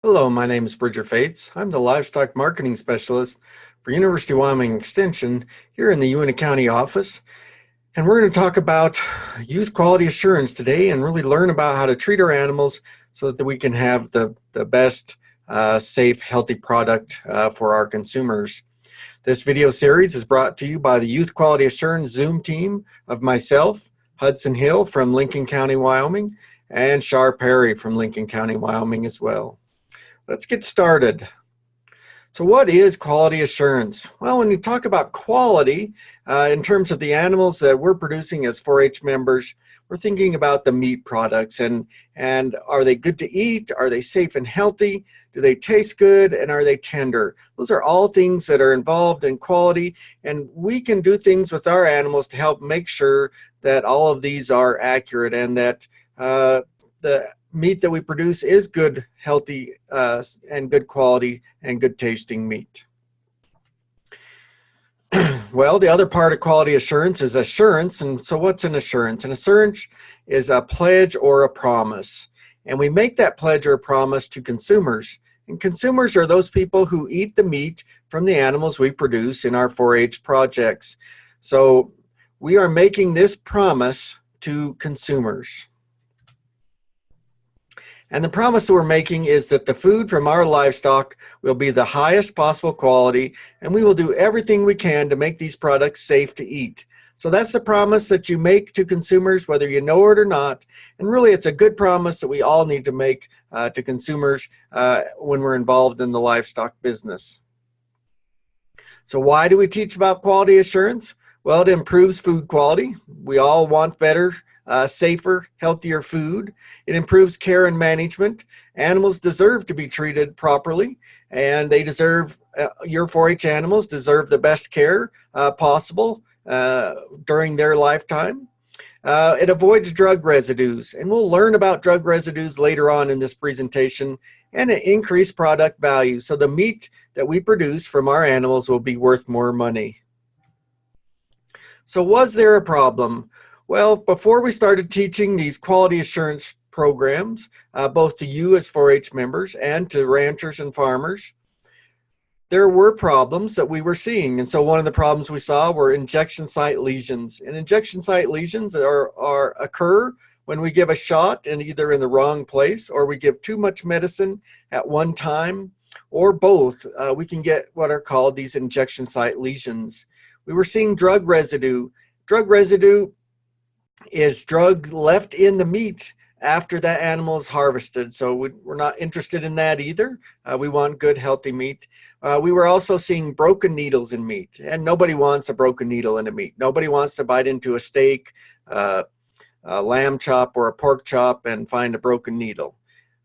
Hello, my name is Bridger Fates. I'm the Livestock Marketing Specialist for University of Wyoming Extension here in the Uinta County office. And we're going to talk about youth quality assurance today and really learn about how to treat our animals so that we can have the best, safe, healthy product for our consumers. This video series is brought to you by the Youth Quality Assurance Zoom team of myself, Hudson Hill from Lincoln County, Wyoming, and Shar Perry from Lincoln County, Wyoming as well. Let's get started. So what is quality assurance? Well, when you talk about quality in terms of the animals that we're producing as 4-H members, we're thinking about the meat products and are they good to eat? Are they safe and healthy? Do they taste good? And are they tender? Those are all things that are involved in quality, and we can do things with our animals to help make sure that all of these are accurate and that the meat that we produce is good, healthy, and good quality and good tasting meat. Well, the other part of quality assurance is assurance. And so what's an assurance? An assurance is a pledge or a promise. And we make that pledge or promise to consumers. And consumers are those people who eat the meat from the animals we produce in our 4-H projects. So we are making this promise to consumers. And the promise that we're making is that the food from our livestock will be the highest possible quality, and we will do everything we can to make these products safe to eat. So that's the promise that you make to consumers, whether you know it or not. And really, it's a good promise that we all need to make to consumers when we're involved in the livestock business. So why do we teach about quality assurance? Well, it improves food quality. We all want better, safer, healthier food. It improves care and management. Animals deserve to be treated properly, and they deserve, your 4-H animals deserve the best care possible during their lifetime. It avoids drug residues, and we'll learn about drug residues later on in this presentation, and it increases product value. So the meat that we produce from our animals will be worth more money. So was there a problem? Well, before we started teaching these quality assurance programs, both to you as 4-H members and to ranchers and farmers, there were problems that we were seeing. And so one of the problems we saw were injection site lesions. And injection site lesions occur when we give a shot in either in the wrong place, or we give too much medicine at one time, or both. We can get what are called these injection site lesions. We were seeing drug residue. Drug residue is drugs left in the meat after that animal is harvested. So we're not interested in that either. We want good, healthy meat. We were also seeing broken needles in meat, and nobody wants a broken needle in a meat. Nobody wants to bite into a steak, a lamb chop or a pork chop and find a broken needle.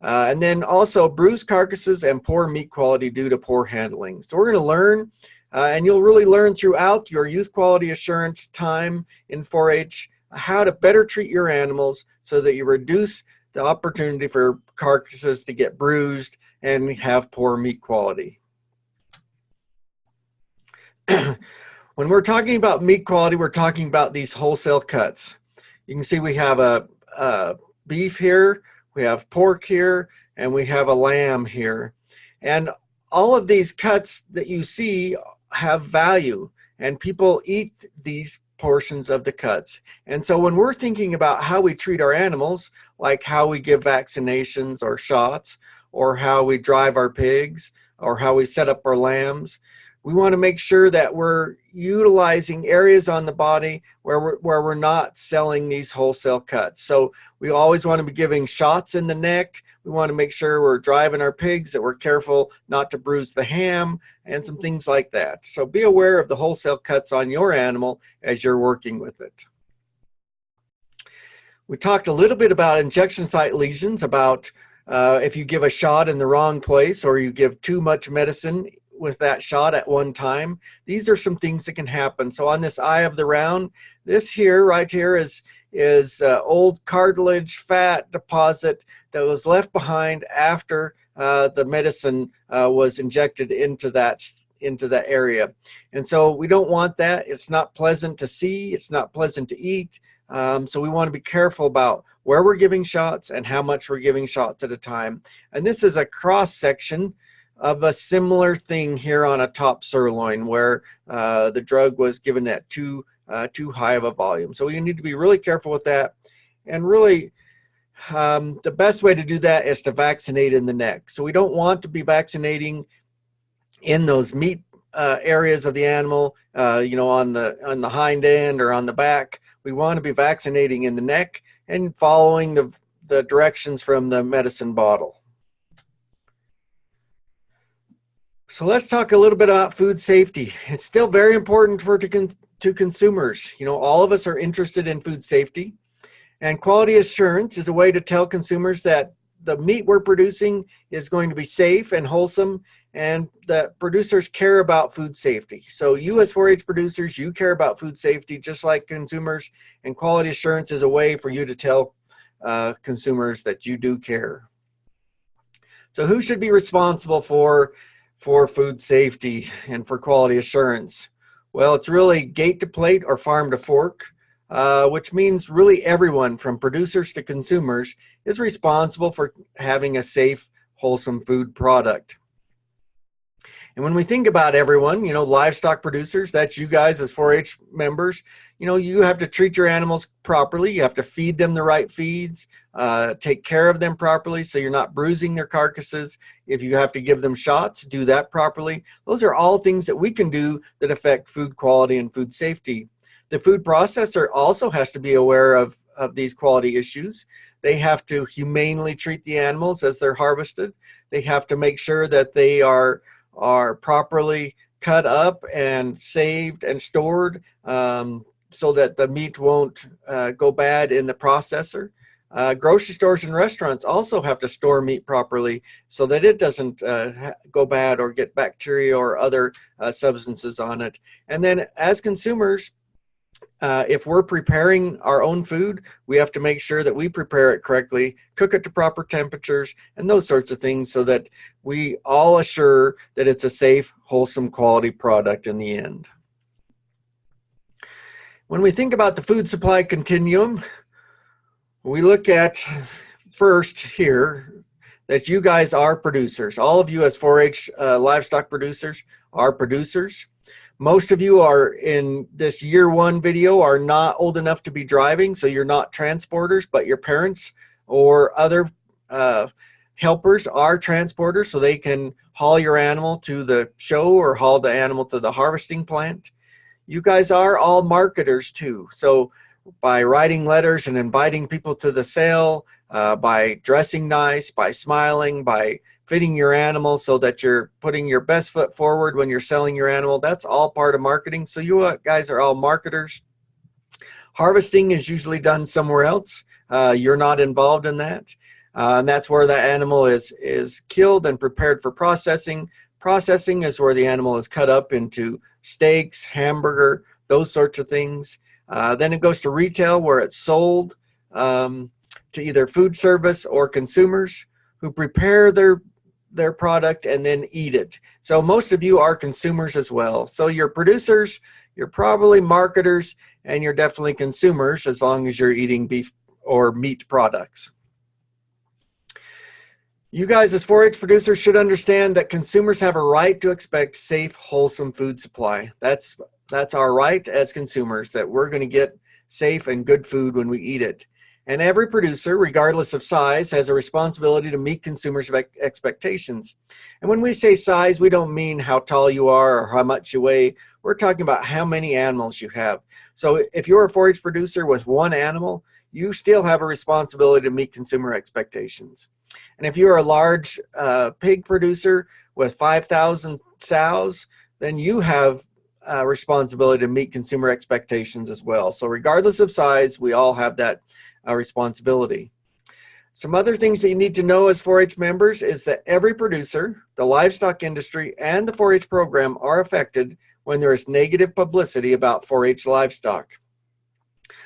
And then also bruised carcasses and poor meat quality due to poor handling. So we're going to learn, and you'll really learn throughout your youth quality assurance time in 4-H, how to better treat your animals so that you reduce the opportunity for carcasses to get bruised and have poor meat quality. When we're talking about meat quality, we're talking about these wholesale cuts. You can see we have a beef here, we have pork here, and we have a lamb here. And all of these cuts that you see have value, and people eat these portions of the cuts. And so when we're thinking about how we treat our animals, like how we give vaccinations or shots, or how we drive our pigs, or how we set up our lambs, we want to make sure that we're utilizing areas on the body where we're not selling these wholesale cuts. So we always want to be giving shots in the neck. We want to make sure we're driving our pigs, that we're careful not to bruise the ham, and some things like that. So be aware of the wholesale cuts on your animal as you're working with it. We talked a little bit about injection site lesions, about if you give a shot in the wrong place or you give too much medicine with that shot at one time. These are some things that can happen. So on this eye of the round, this here, right here, is old cartilage fat deposit that was left behind after the medicine was injected into that area. And so we don't want that. It's not pleasant to see. It's not pleasant to eat. So we want to be careful about where we're giving shots and how much we're giving shots at a time. And this is a cross section of a similar thing here on a top sirloin where the drug was given at too high of a volume. So you need to be really careful with that. And really, the best way to do that is to vaccinate in the neck. So we don't want to be vaccinating in those meat areas of the animal, on the hind end or on the back. We want to be vaccinating in the neck and following the directions from the medicine bottle. So let's talk a little bit about food safety. It's still very important to consumers. All of us are interested in food safety, and quality assurance is a way to tell consumers that the meat we're producing is going to be safe and wholesome, and that producers care about food safety. So you as 4-H producers, you care about food safety just like consumers, and quality assurance is a way for you to tell consumers that you do care. So who should be responsible for food safety and for quality assurance? Well, it's really gate to plate or farm to fork, which means really everyone from producers to consumers is responsible for having a safe, wholesome food product. And when we think about everyone, livestock producers, that's you guys as 4-H members, you have to treat your animals properly. You have to feed them the right feeds, take care of them properly so you're not bruising their carcasses. If you have to give them shots, do that properly. Those are all things that we can do that affect food quality and food safety. The food processor also has to be aware of these quality issues. They have to humanely treat the animals as they're harvested. They have to make sure that they are properly cut up and saved and stored so that the meat won't go bad in the processor. Grocery stores and restaurants also have to store meat properly so that it doesn't go bad or get bacteria or other substances on it. And then as consumers, if we're preparing our own food, we have to make sure that we prepare it correctly, cook it to proper temperatures, and those sorts of things so that we all assure that it's a safe, wholesome, quality product in the end. When we think about the food supply continuum, we look at first here that you guys are producers. All of you as 4-H livestock producers are producers. Most of you are in this year one video are not old enough to be driving, so you're not transporters, but your parents or other helpers are transporters, so they can haul your animal to the show or haul the animal to the harvesting plant. You guys are all marketers too. So by writing letters and inviting people to the sale, by dressing nice, by smiling, by fitting your animal so that you're putting your best foot forward when you're selling your animal, that's all part of marketing. So you guys are all marketers. Harvesting is usually done somewhere else. You're not involved in that. And that's where the animal is killed and prepared for processing. Processing is where the animal is cut up into steaks, hamburger, those sorts of things. Then it goes to retail where it's sold to either food service or consumers who prepare their product and then eat it. So most of you are consumers as well. So you're producers, you're probably marketers, and you're definitely consumers as long as you're eating beef or meat products. You guys as 4-H producers should understand that consumers have a right to expect safe, wholesome food supply. That's our right as consumers, that we're going to get safe and good food when we eat it. And every producer, regardless of size, has a responsibility to meet consumers' expectations. And when we say size, we don't mean how tall you are or how much you weigh. We're talking about how many animals you have. So if you're a 4-H producer with one animal, you still have a responsibility to meet consumer expectations. And if you're a large pig producer with 5,000 sows, then you have a responsibility to meet consumer expectations as well. So regardless of size, we all have that responsibility. Some other things that you need to know as 4-H members is that every producer, the livestock industry, and the 4-H program are affected when there is negative publicity about 4-H livestock.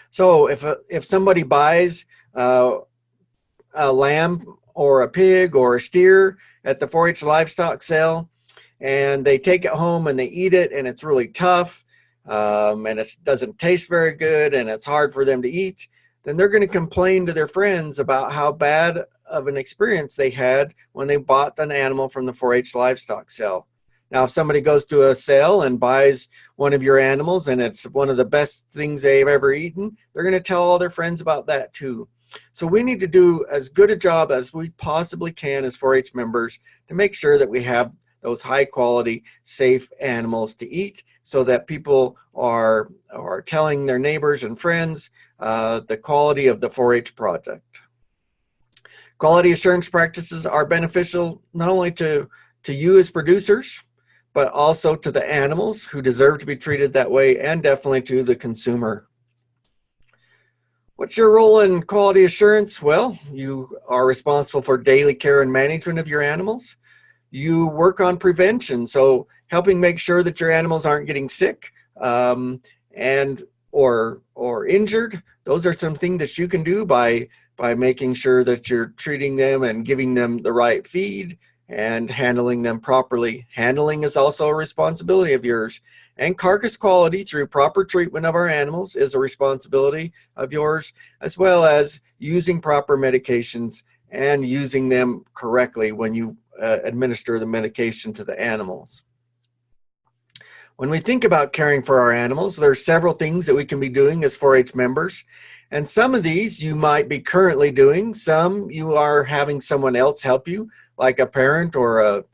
So if somebody buys a lamb or a pig or a steer at the 4-H livestock sale and they take it home and they eat it and it's really tough, and it doesn't taste very good and it's hard for them to eat, then they're going to complain to their friends about how bad of an experience they had when they bought an animal from the 4-H livestock sale. Now, if somebody goes to a sale and buys one of your animals and it's one of the best things they've ever eaten, they're going to tell all their friends about that too. So we need to do as good a job as we possibly can as 4-H members to make sure that we have those high quality, safe animals to eat, so that people are telling their neighbors and friends the quality of the 4-H product. Quality assurance practices are beneficial not only to you as producers, but also to the animals who deserve to be treated that way, and definitely to the consumer. What's your role in quality assurance? Well, you are responsible for daily care and management of your animals. You work on prevention, so helping make sure that your animals aren't getting sick and or injured. Those are some things that you can do by making sure that you're treating them and giving them the right feed and handling them properly. Handling is also a responsibility of yours. And carcass quality through proper treatment of our animals is a responsibility of yours, as well as using proper medications and using them correctly when you administer the medication to the animals. When we think about caring for our animals, there are several things that we can be doing as 4-H members. And some of these you might be currently doing. Some you are having someone else help you, like a parent or a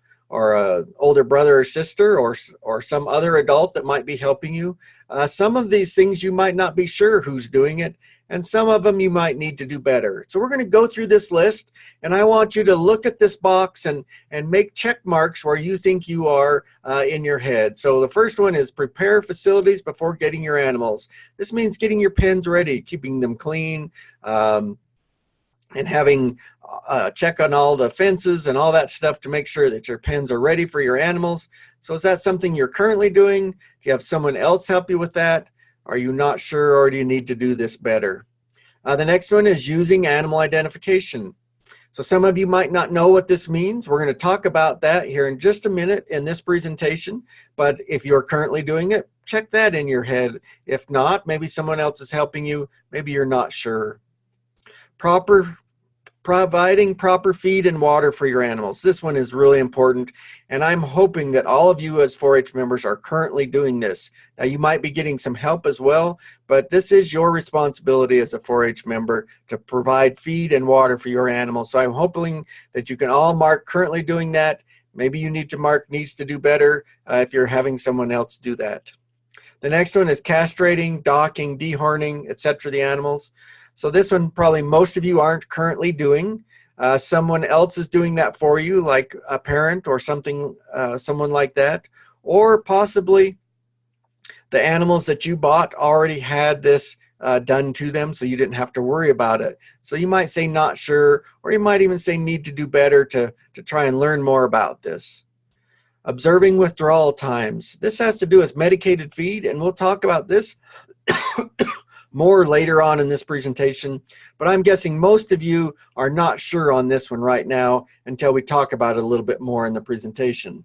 older brother or sister, or some other adult that might be helping you. Some of these things you might not be sure who's doing it, and some of them you might need to do better. So we're going to go through this list, and I want you to look at this box and make check marks where you think you are in your head. So the first one is prepare facilities before getting your animals. This means getting your pens ready, keeping them clean, and having check on all the fences and all that stuff to make sure that your pens are ready for your animals. So is that something you're currently doing? Do you have someone else help you with that? Are you not sure, or do you need to do this better? The next one is using animal identification. So some of you might not know what this means. We're going to talk about that here in just a minute in this presentation. But if you're currently doing it, check that in your head. If not, maybe someone else is helping you. Maybe you're not sure. Providing proper feed and water for your animals. This one is really important, and I'm hoping that all of you as 4-H members are currently doing this. Now, you might be getting some help as well, but this is your responsibility as a 4-H member to provide feed and water for your animals. So I'm hoping that you can all mark currently doing that. Maybe you need to mark needs to do better if you're having someone else do that. The next one is castrating, docking, dehorning, etc. the animals. So this one probably most of you aren't currently doing. Someone else is doing that for you, like a parent or something, someone like that. Or possibly the animals that you bought already had this done to them, so you didn't have to worry about it. So you might say not sure, or you might even say need to do better to try and learn more about this. Observing withdrawal times. This has to do with medicated feed, and we'll talk about this more later on in this presentation, but I'm guessing most of you are not sure on this one right now until we talk about it a little bit more in the presentation.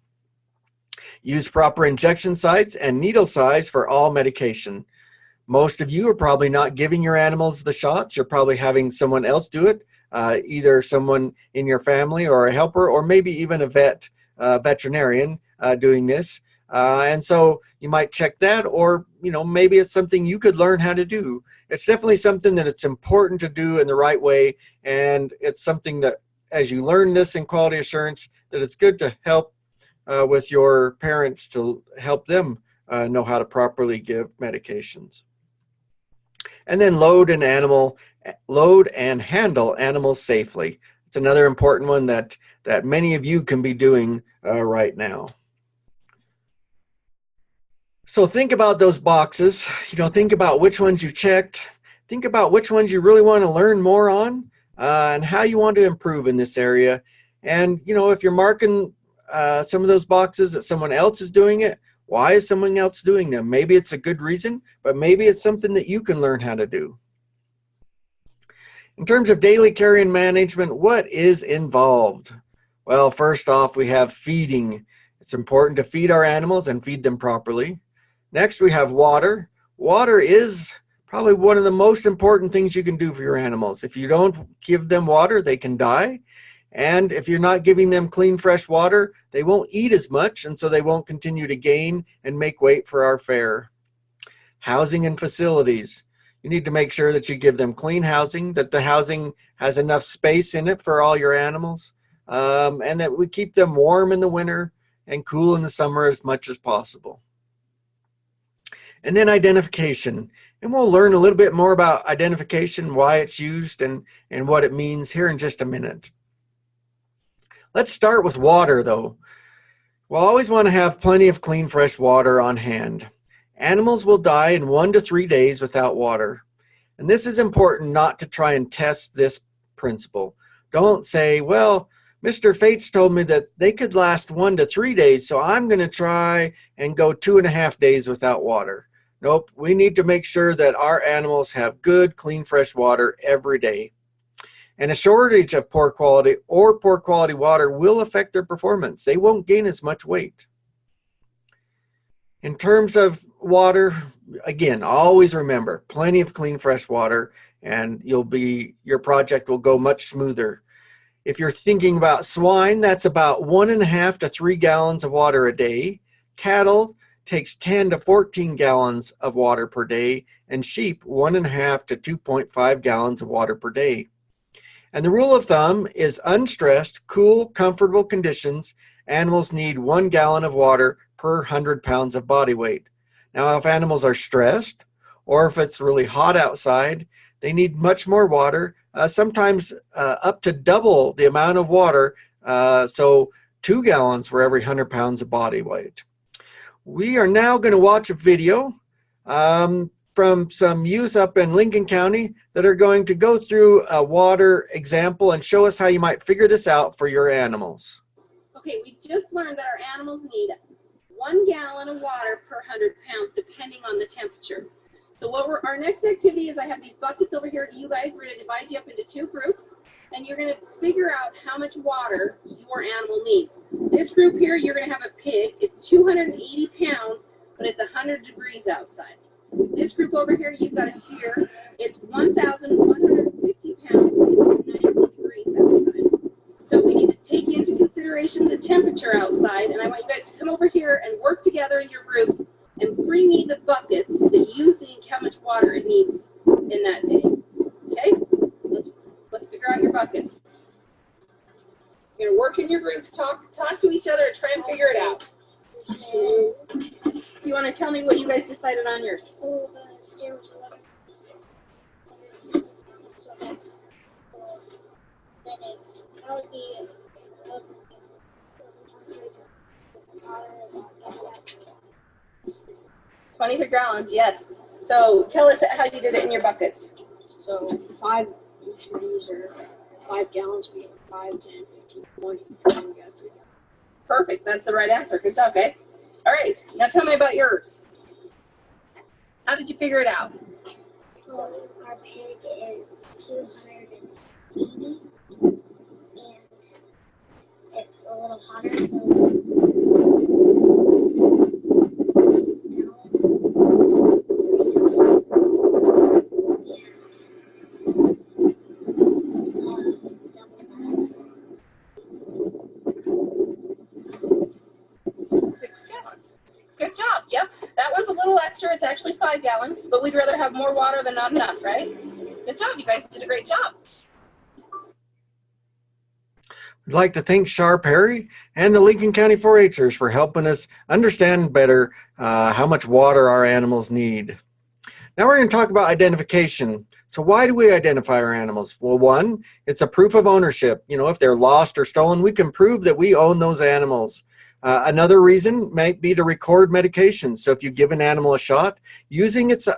Use proper injection sites and needle size for all medication. Most of you are probably not giving your animals the shots. You're probably having someone else do it, either someone in your family or a helper, or maybe even a veterinarian doing this. And so you might check that, or maybe it's something you could learn how to do. It's definitely something that it's important to do in the right way, and it's something that as you learn this in quality assurance, that it's good to help with your parents to help them know how to properly give medications. And then load and handle animals safely. It's another important one that many of you can be doing right now. So think about those boxes, think about which ones you checked, think about which ones you really want to learn more on, and how you want to improve in this area. And, if you're marking some of those boxes that someone else is doing it, why is someone else doing them? Maybe it's a good reason, but maybe it's something that you can learn how to do. In terms of daily care and management, what is involved? Well, first off, we have feeding. It's important to feed our animals and feed them properly. Next, we have water. Water is probably one of the most important things you can do for your animals. If you don't give them water, they can die. And if you're not giving them clean, fresh water, they won't eat as much, and so they won't continue to gain and make weight for our fair. Housing and facilities. You need to make sure that you give them clean housing, that the housing has enough space in it for all your animals, and that we keep them warm in the winter and cool in the summer as much as possible. And then identification. And we'll learn a little bit more about identification, why it's used, and what it means here in just a minute. Let's start with water, though. We'll always want to have plenty of clean, fresh water on hand. Animals will die in 1 to 3 days without water. And this is important not to try and test this principle. Don't say, well, Mr. Fates told me that they could last 1 to 3 days, so I'm going to try and go 2.5 days without water. Nope, we need to make sure that our animals have good, clean, fresh water every day. And a shortage of poor quality water will affect their performance. They won't gain as much weight. In terms of water, again, always remember, plenty of clean, fresh water, and your project will go much smoother. If you're thinking about swine, that's about 1.5 to 3 gallons of water a day. Cattle takes 10 to 14 gallons of water per day, and sheep 1.5 to 2.5 gallons of water per day. And the rule of thumb is unstressed, cool, comfortable conditions, animals need 1 gallon of water per 100 pounds of body weight. Now, if animals are stressed, or if it's really hot outside, they need much more water, sometimes up to double the amount of water, so 2 gallons for every 100 pounds of body weight. We are now going to watch a video from some youth up in Lincoln County that are going to go through a water example and show us how you might figure this out for your animals. Okay, we just learned that our animals need 1 gallon of water per 100 pounds, depending on the temperature. So our next activity is I have these buckets over here to you guys. We're going to divide you up into 2 groups, and you're going to figure out how much water your animal needs. This group here, you're going to have a pig. It's 280 pounds, but it's 100 degrees outside. This group over here, you've got a steer. It's 1,150 pounds and 90 degrees outside. So we need to take into consideration the temperature outside, and I want you guys to come over here and work together in your groups and bring me the buckets that you think how much water it needs in that day. Okay? Let's figure out your buckets. You're gonna work in your groups, talk to each other, and try and figure it out. You want to tell me what you guys decided on yours? So the steer was 11. So that's 4. Then it would be 23 gallons, yes. So tell us how you did it in your buckets. So 5 each of these are 5 gallons. We have 5, 10, 15, 20, and we got 3 gallons. Perfect. That's the right answer. Good job, guys. All right. Now tell me about yours. How did you figure it out? So our pig is 280, and it's a little hotter, so Good job. Yep. That one's a little extra. It's actually 5 gallons, but we'd rather have more water than not enough, right? Good job. You guys did a great job. I'd like to thank Shar Perry and the Lincoln County 4-H'ers for helping us understand better how much water our animals need. Now we're going to talk about identification. So why do we identify our animals? Well, one, it's a proof of ownership. You know, if they're lost or stolen, we can prove that we own those animals. Another reason might be to record medications. So if you give an animal a shot, using its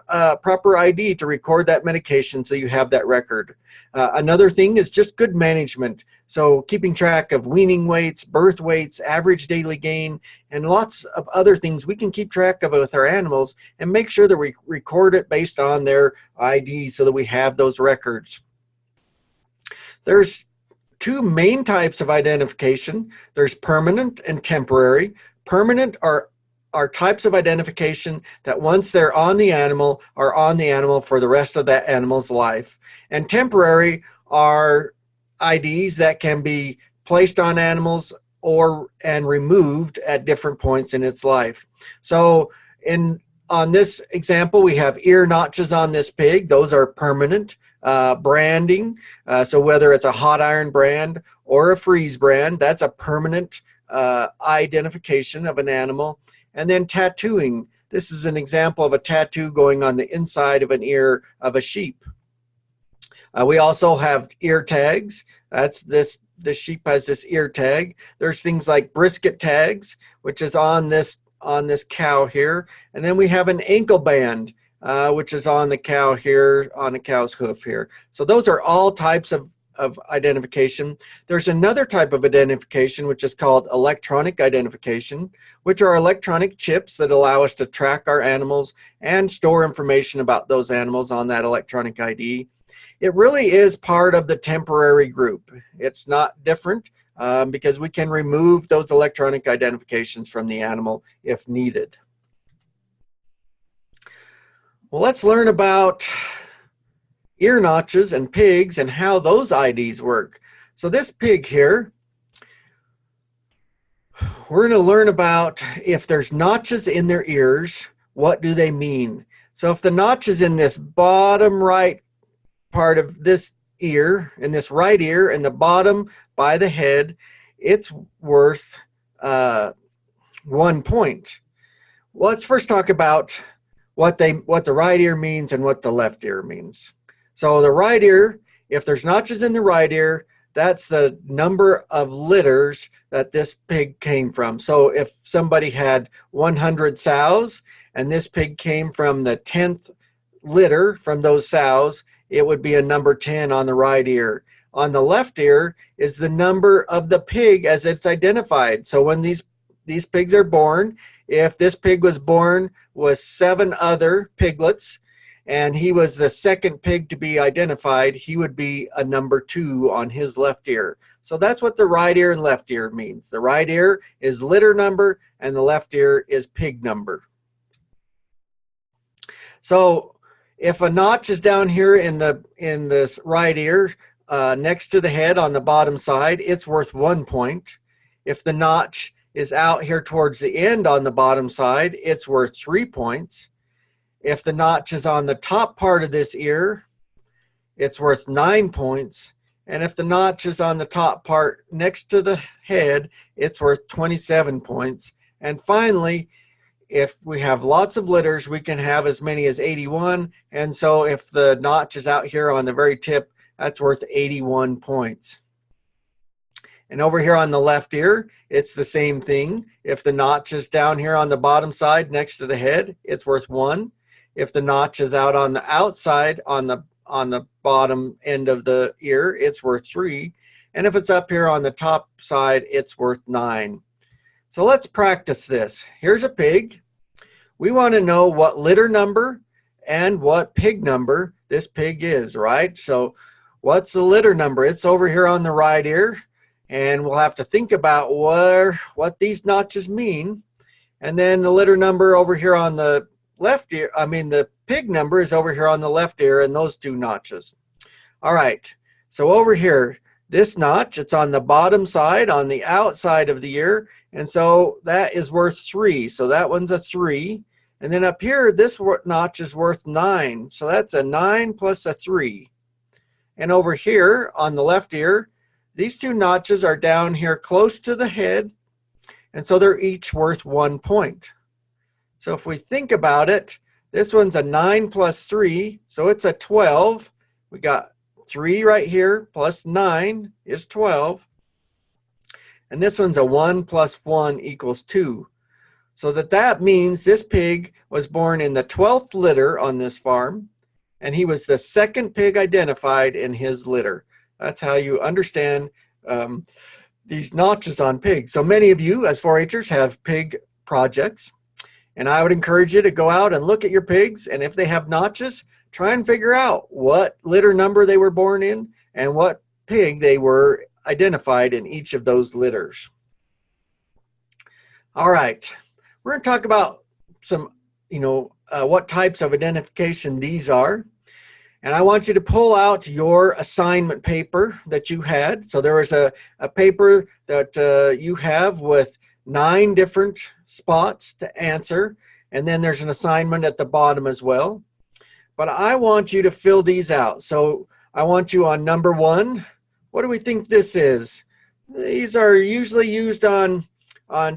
proper ID to record that medication so you have that record. Another thing is just good management. So keeping track of weaning weights, birth weights, average daily gain, and lots of other things we can keep track of with our animals and make sure that we record it based on their ID so that we have those records. There's 2 main types of identification. There's permanent and temporary. Permanent are are types of identification that once they're on the animal, are on the animal for the rest of that animal's life. And temporary are IDs that can be placed on animals and removed at different points in its life. So on this example, we have ear notches on this pig. Those are permanent. Branding, so whether it's a hot iron brand or a freeze brand, that's a permanent identification of an animal. And then tattooing. This is an example of a tattoo going on the inside of an ear of a sheep. We also have ear tags. That's this sheep has this ear tag. There's things like brisket tags, which is on this cow here. And then we have an ankle band, which is on the cow here, on the cow's hoof here. So those are all types of identification. There's another type of identification, which is called electronic identification, which are electronic chips that allow us to track our animals and store information about those animals on that electronic ID. It really is part of the temporary group. It's not different because we can remove those electronic identifications from the animal if needed. Well, let's learn about ear notches and pigs and how those IDs work. So this pig here, we're going to learn about if there's notches in their ears, what do they mean? So if the notch is in this bottom right part of this ear, in this right ear, in the bottom by the head, it's worth 1 point. Well, let's first talk about what the right ear means and what the left ear means. So the right ear, if there's notches in the right ear, that's the number of litters that this pig came from. So if somebody had 100 sows and this pig came from the 10th litter from those sows, it would be a number 10 on the right ear. On the left ear is the number of the pig as it's identified. So when these pigs are born, if this pig was born with 7 other piglets and he was the second pig to be identified, he would be a number 2 on his left ear. So that's what the right ear and left ear means. The right ear is litter number and the left ear is pig number. So if a notch is down here in this right ear next to the head on the bottom side, it's worth 1 point. If the notch is out here towards the end on the bottom side, it's worth 3 points. If the notch is on the top part of this ear, it's worth 9 points. And if the notch is on the top part next to the head, it's worth 27 points. And finally, if we have lots of litters, we can have as many as 81. And so if the notch is out here on the very tip, that's worth 81 points. And over here on the left ear, it's the same thing. If the notch is down here on the bottom side next to the head, it's worth 1. If the notch is out on the outside on the bottom end of the ear, it's worth 3. And if it's up here on the top side, it's worth 9. So let's practice this. Here's a pig. We want to know what litter number and what pig number this pig is, right? So what's the litter number? It's over here on the right ear. And we'll have to think about what these notches mean. And then the litter number over here on the left ear, the pig number is over here on the left ear and those 2 notches. All right, so over here, this notch, it's on the bottom side, on the outside of the ear. And so that is worth 3. So that one's a 3. And then up here, this notch is worth 9. So that's a 9 plus a 3. And over here on the left ear, these 2 notches are down here close to the head, and so they're each worth 1 point. So if we think about it, this one's a 9 plus 3, so it's a 12. We got 3 right here, plus 9 is 12. And this one's a 1 plus 1 equals 2. So that means this pig was born in the 12th litter on this farm, and he was the second pig identified in his litter. That's how you understand these notches on pigs. So many of you as 4-H'ers have pig projects, and I would encourage you to go out and look at your pigs, and if they have notches, try and figure out what litter number they were born in and what pig they were identified in each of those litters. All right, We're going to talk about some, what types of identification these are. And I want you to pull out your assignment paper that you had. So there was a paper that you have with 9 different spots to answer. And then there's an assignment at the bottom as well. But I want you to fill these out. So I want you on number 1. What do we think this is? These are usually used on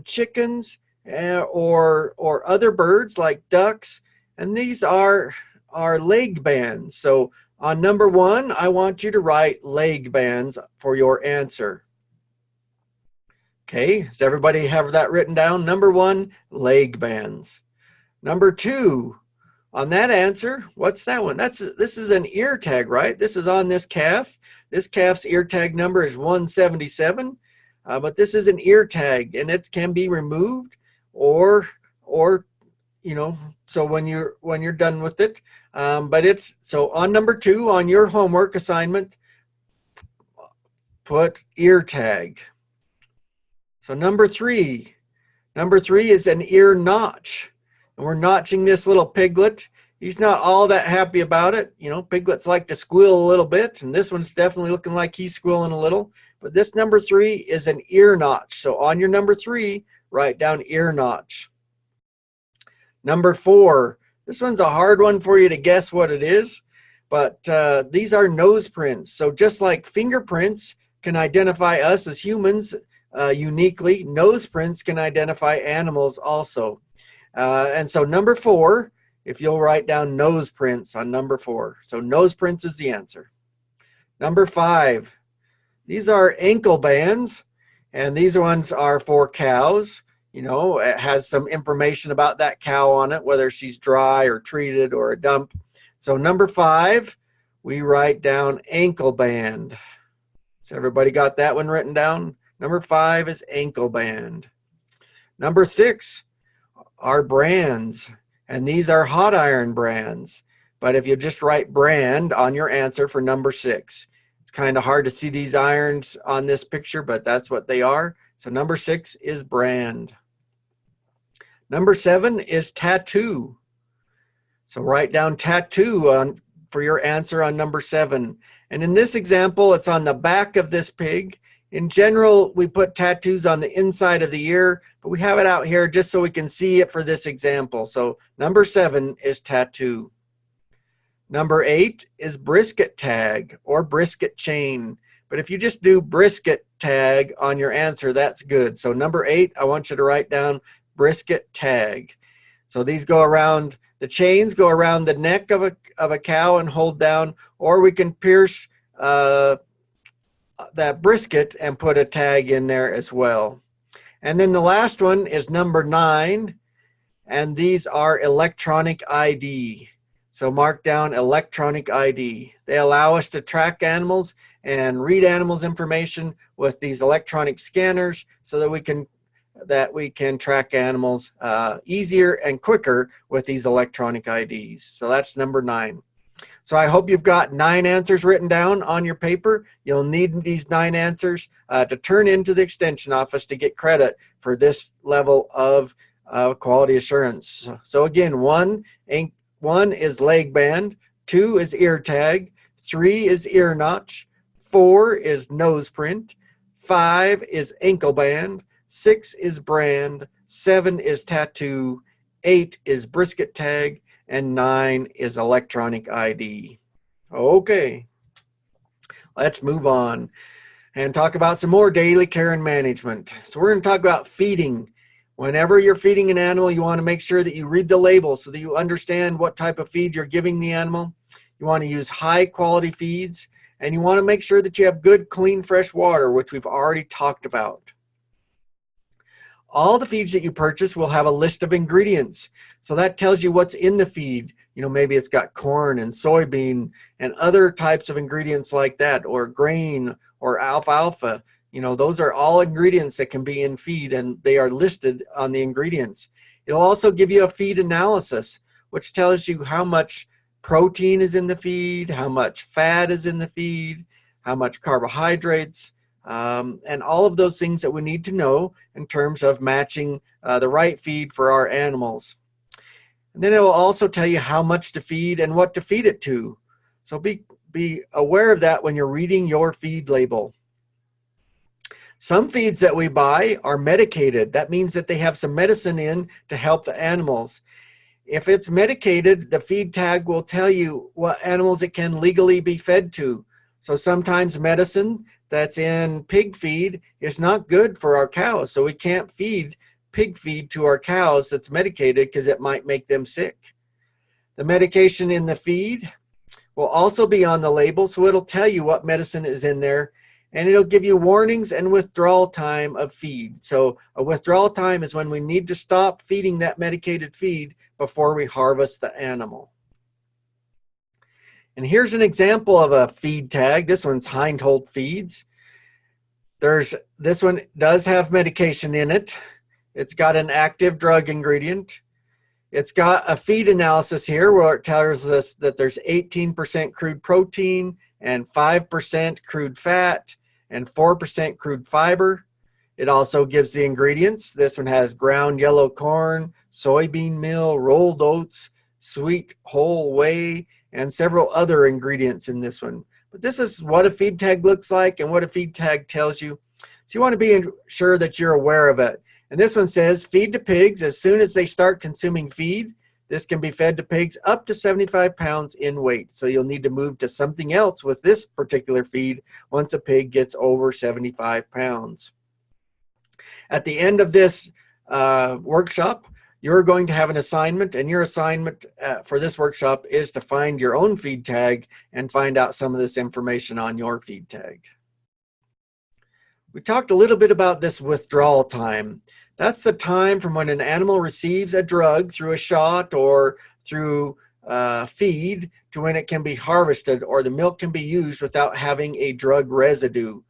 chickens or other birds like ducks. And these are leg bands. So on number 1, I want you to write leg bands for your answer. Okay, does everybody have that written down? Number 1, leg bands. Number 2, on that answer, what's that one? This is an ear tag, right? This is on this calf. This calf's ear tag number is 177, but this is an ear tag, and it can be removed or so when you're done with it. But it's so on number 2 on your homework assignment, put ear tag. So number 3 is an ear notch. And we're notching this little piglet. He's not all that happy about it. Piglets like to squeal a little bit, and this one's definitely looking like he's squealing a little. But this number 3 is an ear notch. So on your number 3, write down ear notch. Number 4, this one's a hard one for you to guess what it is, but these are nose prints. So just like fingerprints can identify us as humans uniquely, nose prints can identify animals also. And so number 4, if you'll write down nose prints on number 4. So nose prints is the answer. Number 5, these are ankle bands, and these ones are for cows. It has some information about that cow on it, whether she's dry or treated or a dump. So number 5, we write down ankle band. So everybody got that one written down? Number 5 is ankle band. Number 6 are brands, and these are hot iron brands. But if you just write brand on your answer for number 6, it's kind of hard to see these irons on this picture, but that's what they are. So number 6 is brand. Number 7 is tattoo. So write down tattoo for your answer on number 7. And in this example, it's on the back of this pig. In general, we put tattoos on the inside of the ear, but we have it out here just so we can see it for this example. So number 7 is tattoo. Number 8 is brisket tag or brisket chain. But if you just do brisket tag on your answer, that's good. So number 8, I want you to write down brisket tag. So these go around, the chains go around the neck of a cow and hold down, or we can pierce that brisket and put a tag in there as well. And then the last one is number 9, and these are electronic ID. So mark down electronic ID. They allow us to track animals and read animals' information with these electronic scanners so that we can track animals easier and quicker with these electronic IDs. So that's number 9. So I hope you've got 9 answers written down on your paper. You'll need these 9 answers to turn into the extension office to get credit for this level of quality assurance. So again, 1 is leg band, 2 is ear tag, 3 is ear notch, 4 is nose print, 5 is ankle band, 6 is brand, 7 is tattoo, 8 is brisket tag, and 9 is electronic ID. Okay, let's move on and talk about some more daily care and management. So we're going to talk about feeding. Whenever you're feeding an animal, you want to make sure that you read the label so that you understand what type of feed you're giving the animal. You want to use high quality feeds, and you want to make sure that you have good, clean, fresh water, which we've already talked about. All the feeds that you purchase will have a list of ingredients. So that tells you what's in the feed. Maybe it's got corn and soybean and other types of ingredients like that, or grain or alfalfa. Those are all ingredients that can be in feed, and they are listed on the ingredients. It'll also give you a feed analysis, which tells you how much protein is in the feed, how much fat is in the feed, how much carbohydrates, and all of those things that we need to know in terms of matching the right feed for our animals. And then it will also tell you how much to feed and what to feed it to. So be aware of that when you're reading your feed label. Some feeds that we buy are medicated. That means that they have some medicine in to help the animals. If it's medicated, the feed tag will tell you what animals it can legally be fed to. So sometimes medicine that's in pig feed is not good for our cows. So we can't feed pig feed to our cows that's medicated because it might make them sick. The medication in the feed will also be on the label, so it'll tell you what medicine is in there, and it'll give you warnings and withdrawal time of feed. So a withdrawal time is when we need to stop feeding that medicated feed before we harvest the animal. And here's an example of a feed tag. This one's Hindholt Feeds. This one does have medication in it. It's got an active drug ingredient. It's got a feed analysis here where it tells us that there's 18% crude protein and 5% crude fat and 4% crude fiber. It also gives the ingredients. This one has ground yellow corn, soybean meal, rolled oats, sweet whole whey, and several other ingredients in this one. But this is what a feed tag looks like and what a feed tag tells you. So you want to be sure that you're aware of it. And this one says, feed to pigs as soon as they start consuming feed. This can be fed to pigs up to 75 pounds in weight. So you'll need to move to something else with this particular feed once a pig gets over 75 pounds. At the end of this workshop, you're going to have an assignment, and your assignment for this workshop is to find your own feed tag and find out some of this information on your feed tag. We talked a little bit about this withdrawal time. That's the time from when an animal receives a drug through a shot or through feed to when it can be harvested or the milk can be used without having a drug residue.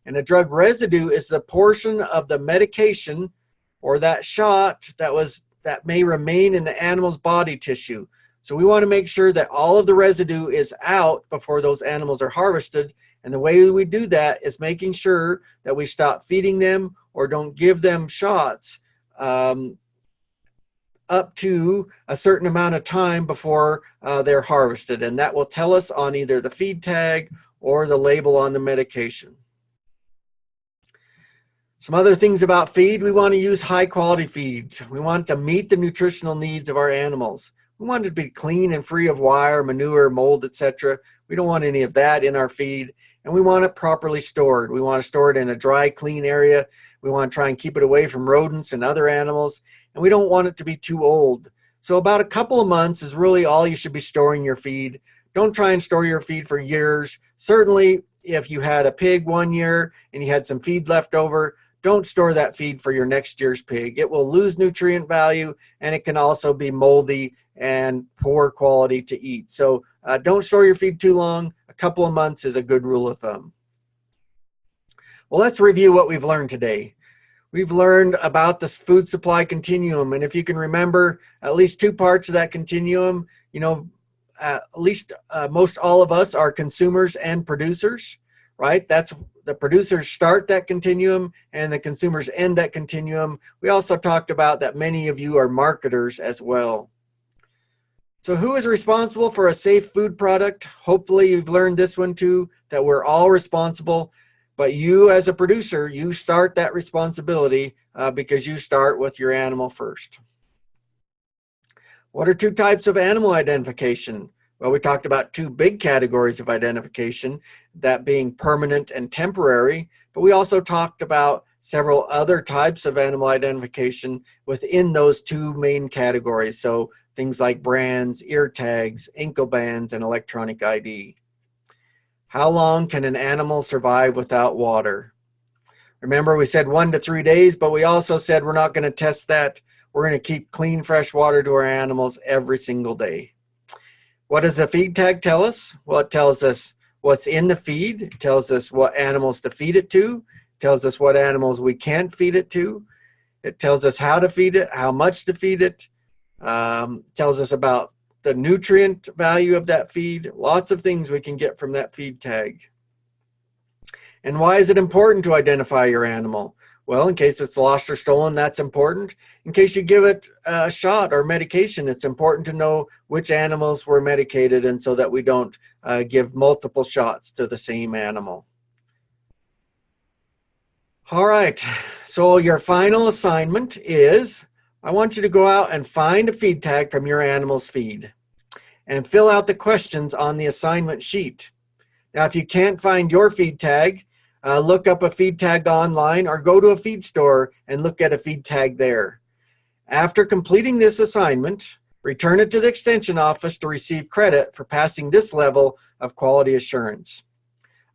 And a drug residue is the portion of the medication or that shot that may remain in the animal's body tissue. So we want to make sure that all of the residue is out before those animals are harvested. And the way we do that is making sure that we stop feeding them or don't give them shots up to a certain amount of time before they're harvested. And that will tell us on either the feed tag or the label on the medication. Some other things about feed: we want to use high quality feeds. We want to meet the nutritional needs of our animals. We want it to be clean and free of wire, manure, mold, etc. We don't want any of that in our feed. And we want it properly stored. We want to store it in a dry, clean area. We want to try and keep it away from rodents and other animals. And we don't want it to be too old. So about a couple of months is really all you should be storing your feed. Don't try and store your feed for years. Certainly, if you had a pig 1 year and you had some feed left over, don't store that feed for your next year's pig. It will lose nutrient value, and it can also be moldy and poor quality to eat. So don't store your feed too long. A couple of months is a good rule of thumb. Well, let's review what we've learned today. We've learned about the food supply continuum, and if you can remember at least two parts of that continuum, you know, at least most all of us are consumers and producers, right? That's the producers start that continuum and the consumers end that continuum. We also talked about that many of you are marketers as well. So who is responsible for a safe food product? Hopefully you've learned this one too, that we're all responsible, but you as a producer, you start that responsibility because you start with your animal first. What are two types of animal identification? Well, we talked about two big categories of identification, that being permanent and temporary, but we also talked about several other types of animal identification within those two main categories. So things like brands, ear tags, ankle bands, and electronic ID. How long can an animal survive without water? Remember, we said 1 to 3 days, but we also said we're not going to test that. We're going to keep clean, fresh water to our animals every single day. What does the feed tag tell us? Well, it tells us what's in the feed. It tells us what animals to feed it to. It tells us what animals we can't feed it to. It tells us how to feed it, how much to feed it. Tells us about the nutrient value of that feed. Lots of things we can get from that feed tag. And why is it important to identify your animal? Well, in case it's lost or stolen, that's important. In case you give it a shot or medication, it's important to know which animals were medicated, and so that we don't give multiple shots to the same animal. All right, so your final assignment is, I want you to go out and find a feed tag from your animal's feed and fill out the questions on the assignment sheet. Now, if you can't find your feed tag, look up a feed tag online or go to a feed store and look at a feed tag there. After completing this assignment, return it to the Extension office to receive credit for passing this level of quality assurance.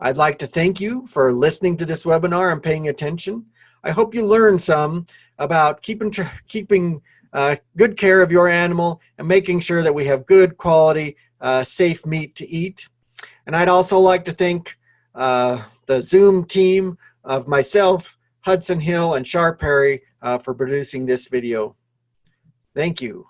I'd like to thank you for listening to this webinar and paying attention. I hope you learned some about keeping good care of your animal and making sure that we have good quality, safe meat to eat. And I'd also like to thank the Zoom team of myself, Hudson Hill, and Shar Perry for producing this video. Thank you.